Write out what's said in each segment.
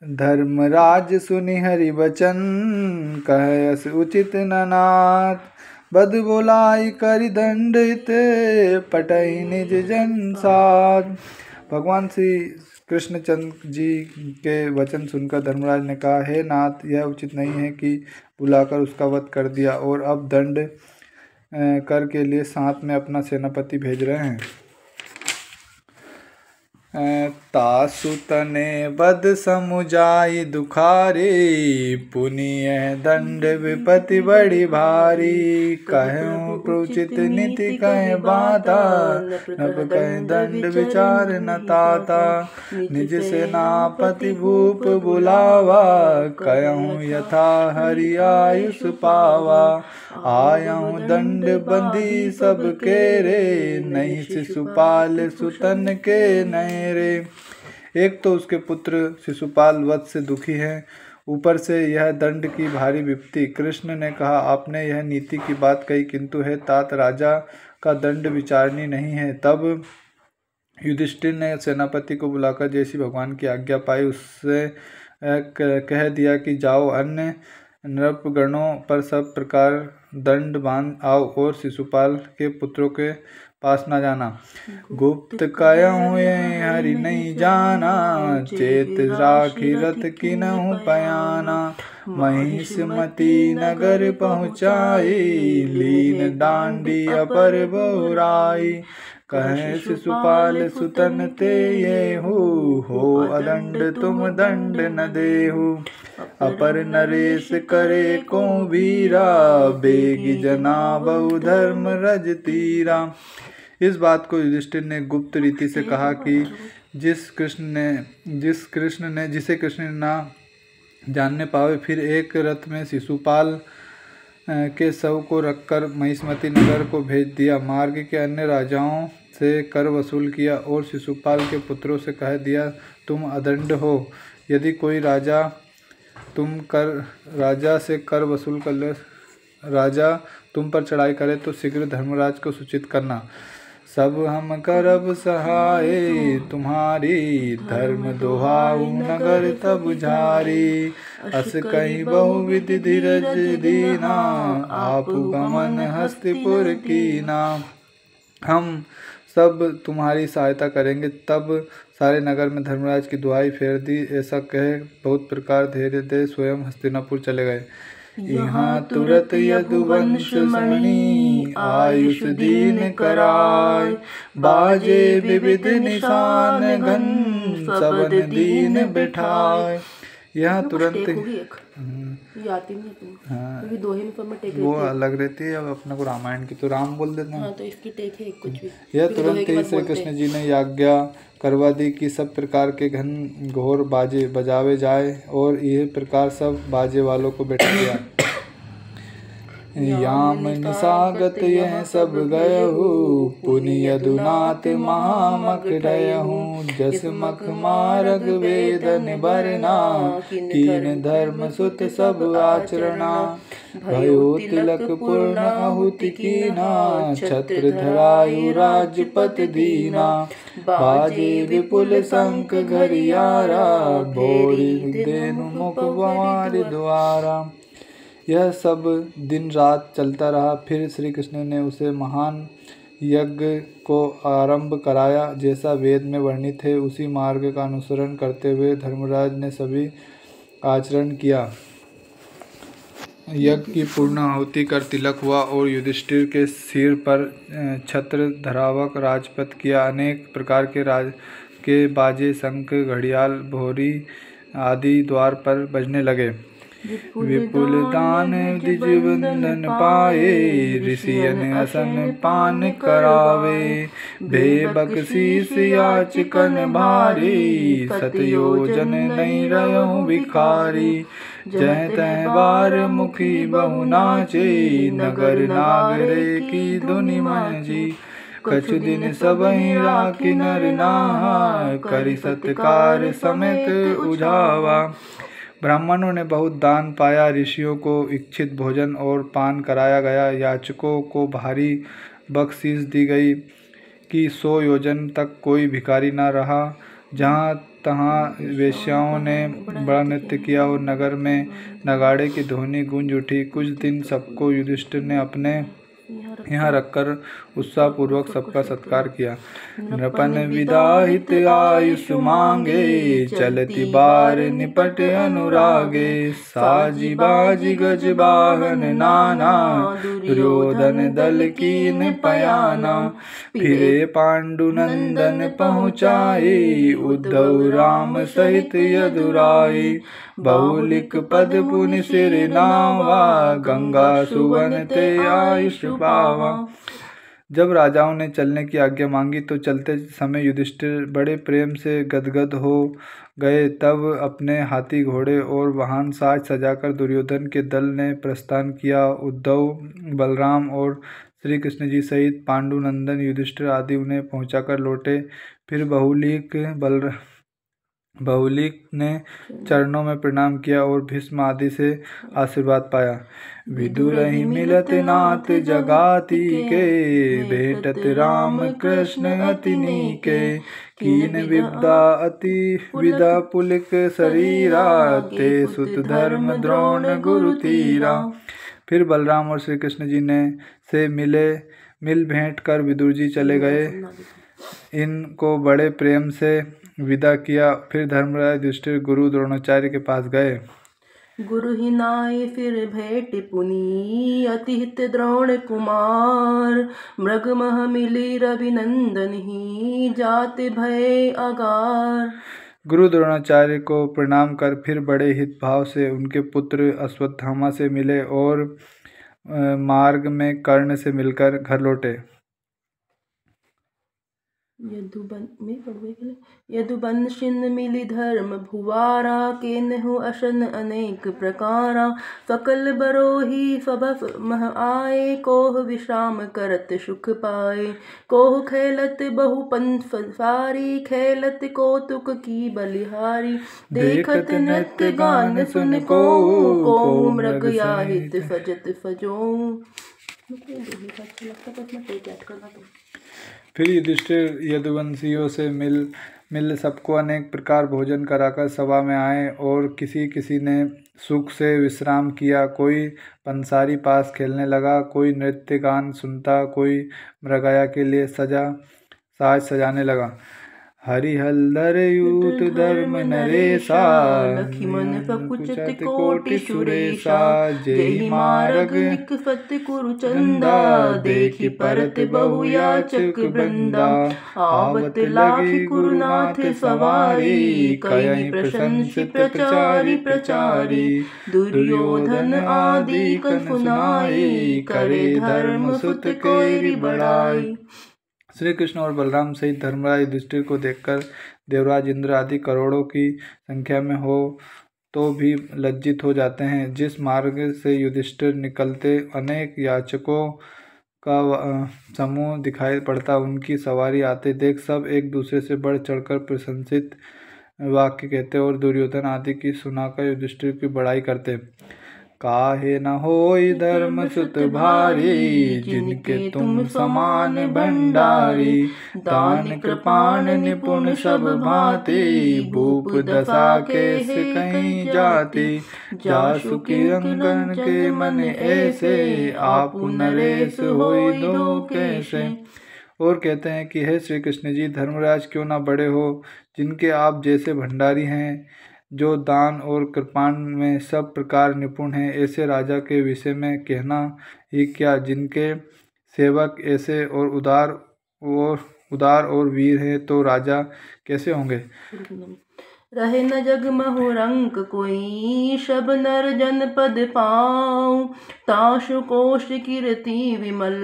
धर्मराज सुनि हरि बचन, कहयस उचित न नाथ। बद बोलाई करि दंड हित, पटहि निज जन साथ। भगवान श्री कृष्णचंद्र जी के वचन सुनकर धर्मराज ने कहा, हे नाथ, यह उचित नहीं है कि बुलाकर उसका वध कर दिया और अब दंड कर के लिए साथ में अपना सेनापति भेज रहे हैं। तासु तने बद समुझाई दुखारी, पुनिय दंड विपति बड़ी भारी। कहूँ प्रोचित नीति कह बाता, नभ कह दंड विचार न ताता। निज सेनापति भूप बुलावा, कहूँ यथा हरि आयुष पावा। आयऊँ दंड बंदी सब के रे, नहीं शिशुपाल सुतन के नए रे। एक तो उसके पुत्र शिशुपाल वध से दुखी हैं, ऊपर से यह दंड की भारी विपत्ति। कृष्ण ने कहा, आपने यह नीति की बात कही, किंतु है तात, राजा का दंड विचारणीय नहीं है। तब युधिष्ठिर ने सेनापति को बुलाकर जैसी भगवान की आज्ञा पाई उससे कह दिया कि जाओ, अन्य नृपगणों पर सब प्रकार दंड बांध आओ और शिशुपाल के पुत्रों के पास न जाना। गुप्त कहूँ हरि नहीं जाना, चेत राखी रथ किनहु पयाना। महिषमती नगर पहुँचाई, लीन डांडी अपर बहुराई। कहे शिशुपाल सुतन ते ये हो अदंड तुम दंड न देहु। अपर नरेश करे को वीरा, बेगी जना बहु धर्म रज तीरा। इस बात को युधिष्ठिर ने गुप्त रीति से कहा कि जिसे कृष्ण ने ना जानने पावे। फिर एक रथ में शिशुपाल के शव को रखकर महिष्मती नगर को भेज दिया। मार्ग के अन्य राजाओं से कर वसूल किया और शिशुपाल के पुत्रों से कह दिया, तुम अदंड हो। यदि कोई राजा से कर वसूल कर ले, राजा तुम पर चढ़ाई करे तो शीघ्र धर्मराज को सूचित करना। सब हम करब सहाय तुम्हारी, धर्म दोहाऊ नगर तब झारी। अस कहीं बहुविधि धीरज दीना, आप गमन हस्तिपुर कीना। हम सब तुम्हारी सहायता करेंगे। तब सारे नगर में धर्मराज की दुहाई फेर दी। ऐसा कह बहुत प्रकार धैर्य दे स्वयं हस्तिनापुर चले गए। यहाँ तुरत यदुवंश मणि, आयुष दीन कराय। बाजे विविध निशान घन, सबन दीन बिठाय। यहाँ तुरंत वो अलग रहती है। अब अपने को रामायण की तो राम बोल देते हैं। हाँ, तो इसकी टेक है कुछ भी। यह तुरंत ही श्री कृष्ण जी ने आज्ञा करवा दी कि सब प्रकार के घन घोर बाजे बजावे जाए और यह प्रकार सब बाजे वालों को बैठा दिया। याम निसागत यह सब गयहु, पुनि यदुनाथ महामख डयहु। जस मख मारग वेदन बरना, कीन धर्म सुत सब आचरणा। भयो तिलक पूर्ण आहुति कीना, छत्र धरायु राजपत दीना। बाजे विपुल शंख घरियारा, बोरी देनु मुख गंवार द्वारा। यह सब दिन रात चलता रहा। फिर श्री कृष्ण ने उसे महान यज्ञ को आरंभ कराया। जैसा वेद में वर्णित है उसी मार्ग का अनुसरण करते हुए धर्मराज ने सभी आचरण किया। यज्ञ की पूर्ण आहुति कर तिलक हुआ और युधिष्ठिर के सिर पर छत्र धरावक राजपथ किया। अनेक प्रकार के बाजे शंख घड़ियाल भोरी आदि द्वार पर बजने लगे। विपुल दान द्विजवंदन पाए, ऋषियन असन पान करावे। बेबकसीस याचकन भारी, सतयोजन नहीं रहूं भिखारी। जय तय बार मुखी बहु नाचे, नगर नागरे की धुनि मंजी। कछु दिन सबहि राखी नर नाहा, करि सत्कार समेत उझावा। ब्राह्मणों ने बहुत दान पाया, ऋषियों को इच्छित भोजन और पान कराया गया। याचकों को भारी बख्शीश दी गई कि 100 योजन तक कोई भिखारी न रहा। जहाँ तहाँ वेश्याओं ने बड़ा नृत्य किया और नगर में नगाड़े की ध्वनि गूंज उठी। कुछ दिन सबको युधिष्ठिर ने अपने यहाँ रखकर उत्साहपूर्वक सबका सत्कार किया। नृपन विदाहित आयुष मांगे, चलती बार निपट अनुरागे। साजी बाजी गज वाहन नाना, दुर्योधन दल कीन पयाना। फिरे पांडुनंदन पहुँचाए, उद्धव राम सहित यदुराई। बहुलिक पद पुनि सिर नावा, गंगा सुवन ते आयुष पावा। जब राजाओं ने चलने की आज्ञा मांगी तो चलते समय युधिष्ठिर बड़े प्रेम से गदगद हो गए। तब अपने हाथी घोड़े और वाहन साज सजाकर दुर्योधन के दल ने प्रस्थान किया। उद्धव, बलराम और श्री कृष्ण जी सहित पांडुनंदन युधिष्ठिर आदि उन्हें पहुंचाकर लौटे। फिर बहुलीक ने चरणों में प्रणाम किया और भीष्म आदि से आशीर्वाद पाया। विदुरहि मिलत नाथ जगाति के, भेटत राम कृष्ण अति नीके। कीन विदा पुलिक शरीरा, ते सुत धर्म द्रोण गुरु तीरा। फिर बलराम और श्री कृष्ण जी ने से मिल भेंट कर विदुर जी चले गए। इनको बड़े प्रेम से विदा किया। फिर धर्मराज युधिष्ठिर गुरु द्रोणाचार्य के पास गए। गुरु ही नाय फिर भेंट पुनि, अति हित द्रोण कुमार। मृग मह मिली रविनंदन ही, जाते भय अगार। गुरु द्रोणाचार्य को प्रणाम कर फिर बड़े हित भाव से उनके पुत्र अश्वत्थामा से मिले और मार्ग में कर्ण से मिलकर घर लौटे। यदुबन शिन मिली धर्म भुवारा, केनहु अशन अनेक प्रकारा। सकल बरोही स्वभव मह आए, कोह विश्राम करत सुख पाए। कोह खेलत बहु पंथ सारी, खेलत कौतुक की बलिहारी। देखत नृत्य गान सुन को, मृग याहित फजत फजो। फिर युधिष्ठिर यदुवंशियों से मिल सबको अनेक प्रकार भोजन कराकर सभा में आए और किसी किसी ने सुख से विश्राम किया। कोई पंसारी पास खेलने लगा, कोई नृत्य गान सुनता, कोई मृगया के लिए साज सजाने लगा। हरिहल्दर यूत धर्म नरेशा, लखिमन पकुचत कोटि सुरेशा। जेहि मारग निकफत कुरु चंदा, देखि परत बहु याचक वृंदा। आवत लाखि कुरुनाथ सवारी, कयहि प्रशंसि प्रचारी प्रचारी। दुर्योधन आदि कनफुनाई, करे धर्म सुत केरि बड़ाई। श्री कृष्ण और बलराम सहित धर्मराज युधिष्ठिर को देखकर देवराज इंद्र आदि करोड़ों की संख्या में हो तो भी लज्जित हो जाते हैं। जिस मार्ग से युधिष्ठिर निकलते अनेक याचकों का समूह दिखाई पड़ता। उनकी सवारी आते देख सब एक दूसरे से बढ़ चढ़कर प्रशंसित वाक्य कहते और दुर्योधन आदि की सुनाकर युधिष्ठिर की बड़ाई करते। काहे न होई धर्म सुत भारी, जिनके तुम समान भंडारी। दान कृपाण निपुण सब भांति, भूप दशा केस कहीं जाति। जासु की अंगन के मन ऐसे, आप नरेश होई दो कैसे। और कहते हैं कि हे श्री कृष्ण जी, धर्मराज क्यों ना बड़े हो, जिनके आप जैसे भंडारी हैं, जो दान और कृपाण में सब प्रकार निपुण हैं। ऐसे राजा के विषय में कहना ही क्या, जिनके सेवक ऐसे और उदार और वीर हैं, तो राजा कैसे होंगे। रहे न जग महु रंक कोई, सब नर जन पद पाऊं। ताशु कोश कीर्ति विमल,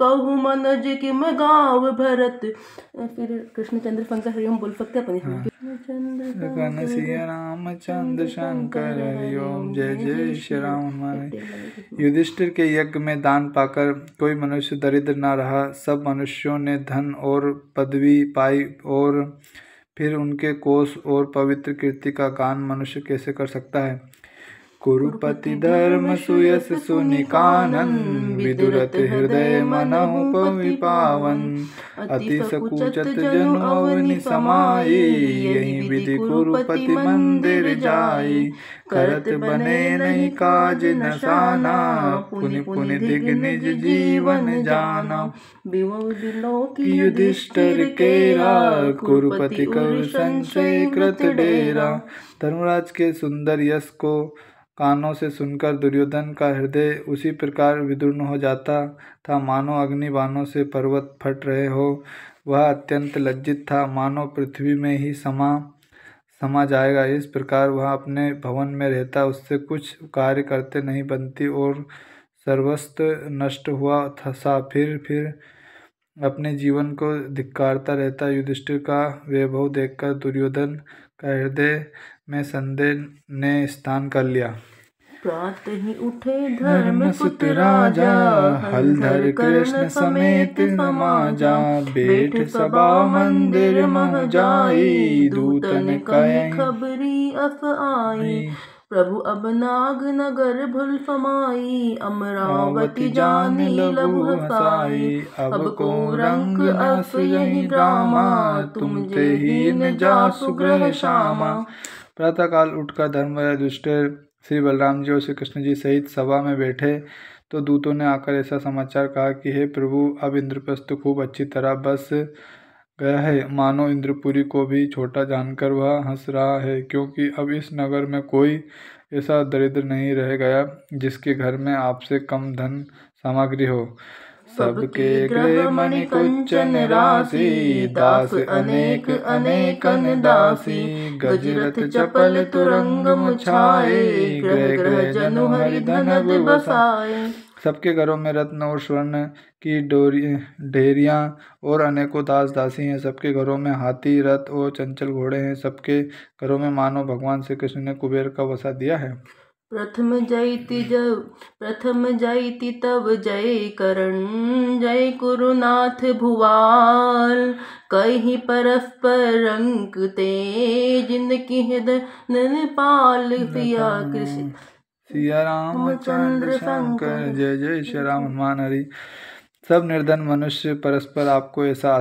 कहु मनज किम गाव भरत। फिर कृष्णचंद्र पंकज हरिओम बोल सकते अपने। कृष्ण सिया रामचंद्र शंकर हरिओम, जय जय श्री राम। युधिष्ठिर के यज्ञ में दान पाकर कोई मनुष्य दरिद्र न रहा। सब मनुष्यों ने धन और पदवी पाई और फिर उनके कोष और पवित्र कीर्ति का गान मनुष्य कैसे कर सकता है। कुरुपति धर्म सुयस सुनिकानन, विदुरत हृदय मनहु पवि पावन। अति सकुचत जनु अवनि समाई, यही विधि कुरुपति मंदिर जाई। करत बने नहीं काज नसाना, पुनि पुनि दिग निज जीवन जाना। कि युधिष्ठिर केरा, कुरुपति कर संशय कृत डेरा। धर्मराज के सुंदर यश को कानों से सुनकर दुर्योधन का हृदय उसी प्रकार विदीर्ण हो जाता था मानो अग्नि बाणों से पर्वत फट रहे हो। वह अत्यंत लज्जित था, मानो पृथ्वी में ही समा जाएगा। इस प्रकार वह अपने भवन में रहता, उससे कुछ कार्य करते नहीं बनती और सर्वस्व नष्ट हुआ था। फिर अपने जीवन को धिक्कारता रहता। युधिष्ठिर का वैभव देखकर दुर्योधन का हृदय में संदेह ने स्थान कर लिया। प्रात ही उठे धर्मसुत राजा, हलधर कृष्ण समेत समाजा। बैठ सभा मंदिर मह जाई, दूतन कहि खबरी अस आई। प्रभु अब नाग नगर भुल समाई, अमरावती जान लघु हसाई। अब को रंग अस यही ड्रामा, तुम ते हीन जासु गृह श्यामा। प्रातःकाल उठकर धर्मराज युधिष्ठिर श्री बलराम जी और श्री कृष्ण जी सहित सभा में बैठे तो दूतों ने आकर ऐसा समाचार कहा कि हे प्रभु, अब इंद्रप्रस्थ खूब अच्छी तरह बस गया है। मानो इंद्रपुरी को भी छोटा जानकर वह हंस रहा है, क्योंकि अब इस नगर में कोई ऐसा दरिद्र नहीं रह गया जिसके घर में आपसे कम धन सामग्री हो। सबके गृह मणि कंचन राशि, दास अनेक अनेकन दासी। गजरथ चपल तुरंग मुछाए, गृह गृह जनु हरि धनद बसाए। सबके घरों में रत्न और स्वर्ण की ढेरियां और अनेकों दास दासी हैं। सबके घरों में हाथी रथ और चंचल घोड़े हैं। सबके घरों में मानो भगवान श्री कृष्ण ने कुबेर का वसा दिया है। प्रथम जयति तब जय करण, जय कुरुनाथ भुवाल। कहीं परस्पर रंग ते, जिनकी हृदय पाल। पिया कृष्ण सिया रामचंद्र शंकर, जय जय श्री राम हनुमान हरि। सब निर्धन मनुष्य परस्पर आपको ऐसा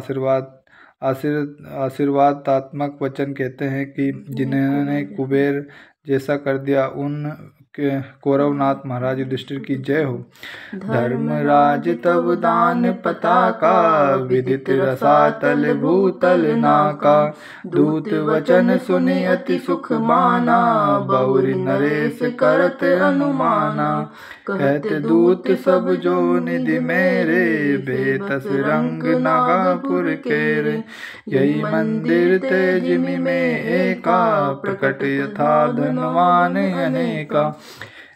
आशीर्वादात्मक वचन कहते हैं कि जिन्होंने कुबेर जैसा कर दिया। उन कौरवनाथ महाराज युधिष्ठिर की जय हो। धर्मराज तब दान पताका, विदित रसातल भूतल नाका। दूत वचन सुनि अति सुख माना, बहुरी नरेश करत अनुमाना। कहते दूत सब जो निधि मेरे, बेतस रंग नागापुर केरे। यही मंदिर तेजिमि में एका, प्रकट यथा धनवान अनेका।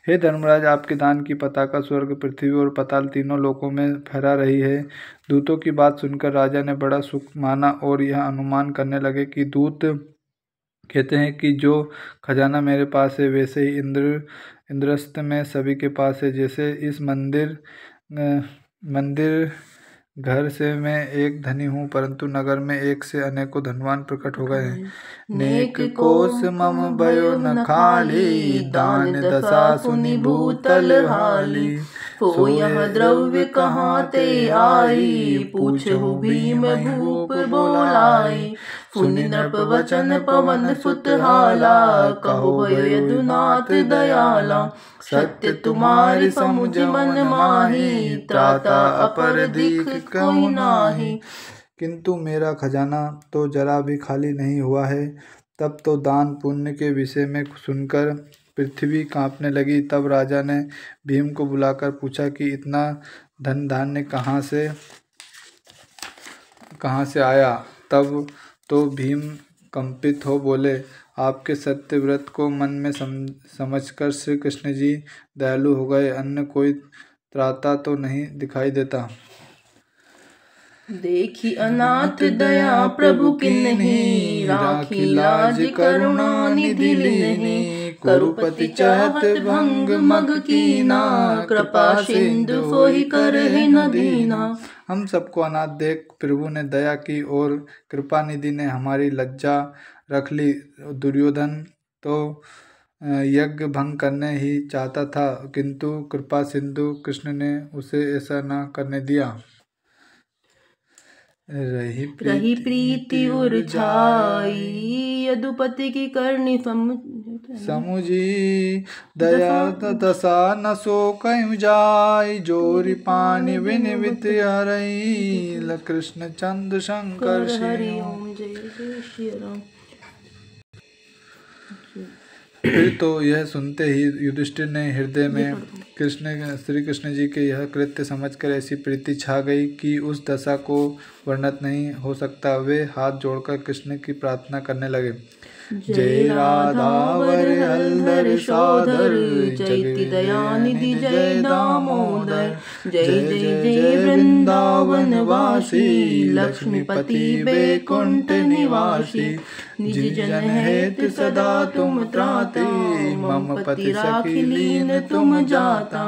हे धर्मराज, आपके दान की पताका स्वर्ग पृथ्वी और पाताल तीनों लोकों में फहरा रही है। दूतों की बात सुनकर राजा ने बड़ा सुख माना और यह अनुमान करने लगे कि दूत कहते हैं कि जो खजाना मेरे पास है वैसे ही इंद्रस्थ में सभी के पास है। जैसे इस मंदिर घर से मैं एक धनी हूँ, परंतु नगर में एक से अनेकों धनवान प्रकट हो गए हैं। नेक कोस मम भयो न खाली, दान दशा सुनि भूतल हाली। सो यह द्रव्य कहाँ ते आई, पूछहु भीम भूप बोलाई। सुनि नृप वचन पवन सुत हाला, कहो यदुनाथ दयाला। सत्य तुम्हारी समुझ मन माही, त्राता अपर दीख कोई नाही। किंतु मेरा खजाना तो जरा भी खाली नहीं हुआ है। तब तो दान पुण्य के विषय में सुनकर पृथ्वी कांपने लगी। तब राजा ने भीम को बुलाकर पूछा कि इतना धन धान्य कहाँ से आया। तब तो भीम कंपित हो बोले, आपके सत्य व्रत को मन में समझकर श्री कृष्ण जी दयालु हो गए। अन्य कोई त्राता तो नहीं दिखाई देता। देखी अनाथ दया प्रभु किन्ही, राखी लाज करुणा निधि लीनी। करुपति चाहत भंग मग कीना, कृपा सिंधु सोहि करहि न दीना। हम सबको अनाथ देख प्रभु ने दया की और कृपा निधि ने हमारी लज्जा रख ली। दुर्योधन तो यज्ञ भंग करने ही चाहता था, किंतु कृपा सिंधु कृष्ण ने उसे ऐसा न करने दिया। रही रही प्रीति उर छाई यदुपति की करनी समुझी दया दशा न सो कहीं जाय जोरी पानी विनिवित हरई कृष्ण चंद्र शंकर हरि ओम जय जय श्री राम। फिर तो यह सुनते ही युधिष्ठिर ने हृदय में श्री कृष्ण जी के यह कृत्य समझकर ऐसी प्रीति छा गई कि उस दशा को वर्णित नहीं हो सकता। वे हाथ जोड़कर कृष्ण की प्रार्थना करने लगे। जय राधावर हलधर शोधर जय दयानिधि जय दामोदर जय जय जय वृंदावन वासी लक्ष्मीपति बैकुंठ निवासी निज जन हेत सदा तुम त्राते मम पति राखी लीन तुम जाता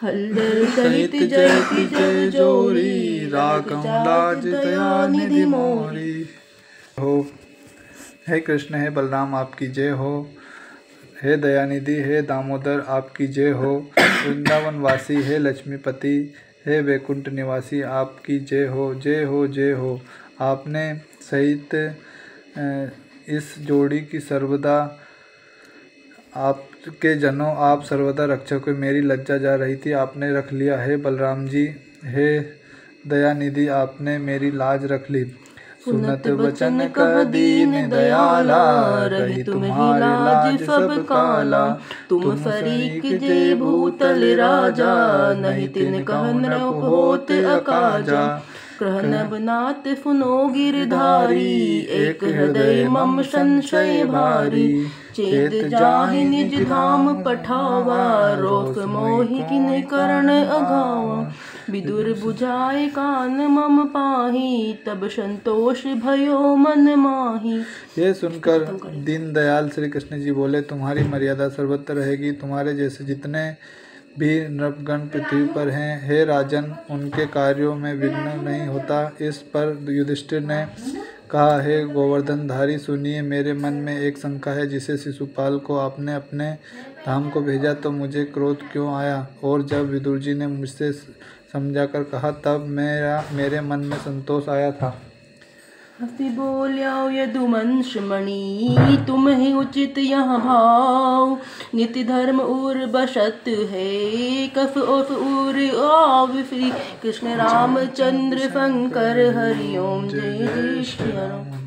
हलधर सहित जय की जय जोरी राघव लाज दया निधि मोरी। हो हे कृष्ण हे बलराम आपकी जय हो, हे दयानिधि हे दामोदर आपकी जय हो, वृंदावन वासी हे लक्ष्मीपति हे वैकुंठ निवासी आपकी जय हो जय हो जय हो। आपने सहित इस जोड़ी की सर्वदा आपके जनों आप सर्वदा रक्षक हुए। मेरी लज्जा जा रही थी आपने रख लिया। हे बलराम जी हे दयानिधि आपने मेरी लाज रख ली। सुनत वचन कह दीन दयाला रही तुम्हारी लाज सब काला तुम फरीक जे भूतल राजा नहीं तिन कहन होत अकाजा कृहनब नाथ फुनो गिरधारी एक हृदय मम संशय भारी चेत जाहि निज धाम पठावा रोष मोहि किन करण अघावा विदुर बुझाए कान मम पाही तब संतोष भयो मन माही। ये सुनकर दीन दयाल श्री कृष्ण जी बोले तुम्हारी मर्यादा सर्वत्र रहेगी। तुम्हारे जैसे जितने भी नृपगण पृथ्वी पर हैं हे राजन उनके कार्यों में विघ्न नहीं होता। इस पर युधिष्ठिर ने कहा हे गोवर्धनधारी सुनिए मेरे मन में एक शंका है। जिसे शिशुपाल को आपने अपने धाम को भेजा तो मुझे क्रोध क्यों आया और जब विदुर जी ने मुझसे समझाकर कहा तब मेरे मन में संतोष आया था। हसी बोल्या यदुवंश मणि तुम ही उचित यह भाव नित्य धर्म उर बसत है कफ उफ उर आव श्री कृष्ण रामचंद्र शंकर हरि ओम जय जय श्री राम।